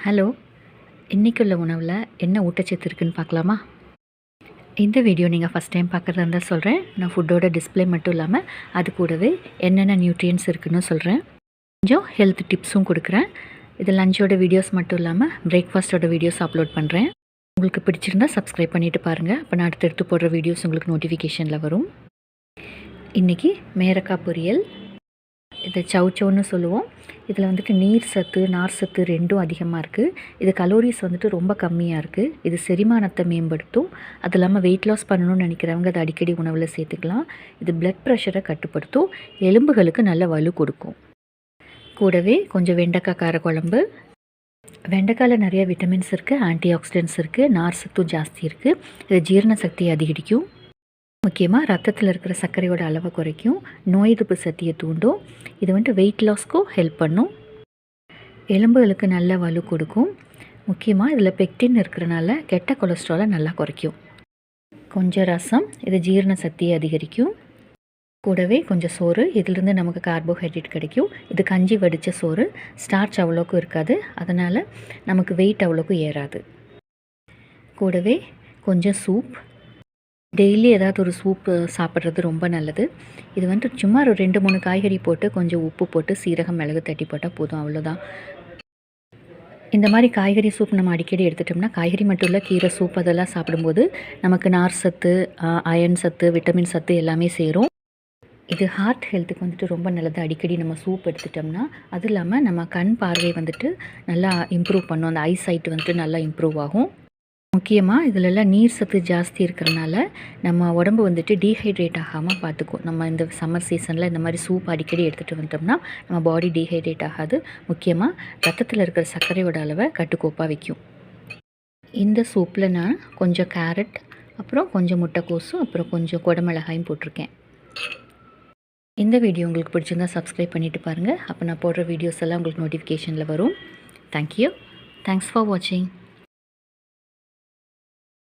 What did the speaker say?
Hello, இன்றைக்குள்ள உணவில் என்ன ஊட்டச்சத்து இருக்குன்னு பார்க்கலாமா? இந்த வீடியோ நீங்கள் ஃபஸ்ட் டைம் பார்க்குறதா இருந்தால் சொல்கிறேன். நான் ஃபுட்டோட டிஸ்பிளே மட்டும் இல்லாமல் அது கூடவே என்னென்ன நியூட்ரியன்ஸ் இருக்குன்னு சொல்கிறேன். கொஞ்சம் ஹெல்த் டிப்ஸும் கொடுக்குறேன். இது லஞ்சோட வீடியோஸ் மட்டும் இல்லாமல் பிரேக்ஃபாஸ்ட்டோட வீடியோஸ் அப்லோட் பண்ணுறேன். உங்களுக்கு பிடிச்சிருந்தா சப்ஸ்கிரைப் பண்ணிவிட்டு பாருங்கள். அப்போ நான் அடுத்தடுத்து போடுற வீடியோஸ் உங்களுக்கு நோட்டிஃபிகேஷனில் வரும். இன்றைக்கி மேரக்காய் பொரியல், இதை சவுச்சவுன்னு சொல்லுவோம். இதில் வந்துட்டு நீர் சத்து, நார் சத்து ரெண்டும் அதிகமாக இருக்குது. இது கலோரிஸ் வந்துட்டு ரொம்ப கம்மியாக இருக்குது. இது செரிமானத்தை மேம்படுத்தும். அது இல்லாமல் வெயிட் லாஸ் பண்ணணும்னு நினைக்கிறவங்க அதை அடிக்கடி உணவில் சேர்த்துக்கலாம். இது பிளட் ப்ரெஷரை கட்டுப்படுத்தும். எலும்புகளுக்கு நல்ல வலு கொடுக்கும். கூடவே கொஞ்சம் வெண்டைக்காய் காரக்குழம்பு. வெண்டைக்காயில் நிறைய விட்டமின்ஸ் இருக்குது, ஆன்டி ஆக்சிடென்ட்ஸ் இருக்குது, நார் சத்தும் ஜாஸ்தி இருக்குது. இது ஜீரண சக்தியை அதிகரிக்கும். முக்கியமாக ரத்தத்தில் இருக்கிற சர்க்கரையோட அளவை குறைக்கும், நோய் எதிர்ப்பு சக்தியை தூண்டும். இது வந்துட்டு வெயிட் லாஸ்க்கும் ஹெல்ப் பண்ணும், எலும்புகளுக்கு நல்ல வலு கொடுக்கும். முக்கியமாக இதில் பெக்டின் இருக்கிறனால கெட்ட கொலஸ்ட்ராலை நல்லா குறைக்கும். கொஞ்சம் ரசம், இது ஜீரண சக்தியை அதிகரிக்கும். கூடவே கொஞ்சம் சோறு, இதிலிருந்து நமக்கு கார்போஹைட்ரேட் கிடைக்கும். இது கஞ்சி வடித்த சோறு, ஸ்டார்ச் அவ்வளோக்கும் இருக்காது, அதனால் நமக்கு வெயிட் அவ்வளோக்கும் ஏறாது. கூடவே கொஞ்சம் சூப். டெய்லி ஏதாவது ஒரு சூப்பு சாப்பிட்றது ரொம்ப நல்லது. இது வந்துட்டு சும்மா ஒரு 2-3 காய்கறி போட்டு கொஞ்சம் உப்பு போட்டு சீரகம் மிளகு தட்டி போட்டால் போதும், அவ்வளோதான். இந்த மாதிரி காய்கறி சூப் நம்ம அடிக்கடி எடுத்துட்டோம்னா, காய்கறி மட்டும் இல்லை, கீரை சூப் அதெல்லாம் சாப்பிடும்போது நமக்கு நார் சத்து, அயன் சத்து, விட்டமின் சத்து எல்லாமே சேரும். இது ஹார்ட் ஹெல்த்துக்கு வந்துட்டு ரொம்ப நல்லது. அடிக்கடி நம்ம சூப் எடுத்துட்டோம்னா, அது இல்லாமல் நம்ம கண் பார்வை வந்துட்டு நல்லா இம்ப்ரூவ் பண்ணும். அந்த ஐ சைட் வந்துட்டு நல்லா இம்ப்ரூவ் ஆகும். முக்கியமாக இதிலெல்லாம் நீர் சத்து ஜாஸ்தி இருக்கிறனால நம்ம உடம்பு வந்துட்டு டீஹைட்ரேட் ஆகாமல் பார்த்துக்கும். நம்ம இந்த சம்மர் சீசனில் இந்த மாதிரி சூப் அடிக்கடி எடுத்துகிட்டு வந்தோம்னா நம்ம பாடி டீஹைட்ரேட் ஆகாது. முக்கியமாக ரத்தத்தில் இருக்கிற சர்க்கரையோட அளவை கட்டுக்கோப்பாக வைக்கும். இந்த சூப்பில் நான் கொஞ்சம் கேரட், அப்புறம் கொஞ்சம் முட்டைக்கோஸும், அப்புறம் கொஞ்சம் குடமிளகாயும் போட்டிருக்கேன். இந்த வீடியோ உங்களுக்கு பிடிச்சிருந்தா சப்ஸ்கிரைப் பண்ணிவிட்டு பாருங்கள். அப்போ நான் போடுற வீடியோஸ் எல்லாம் உங்களுக்கு நோட்டிஃபிகேஷனில் வரும். தேங்க்யூ. தேங்க்ஸ் ஃபார் வாட்சிங்.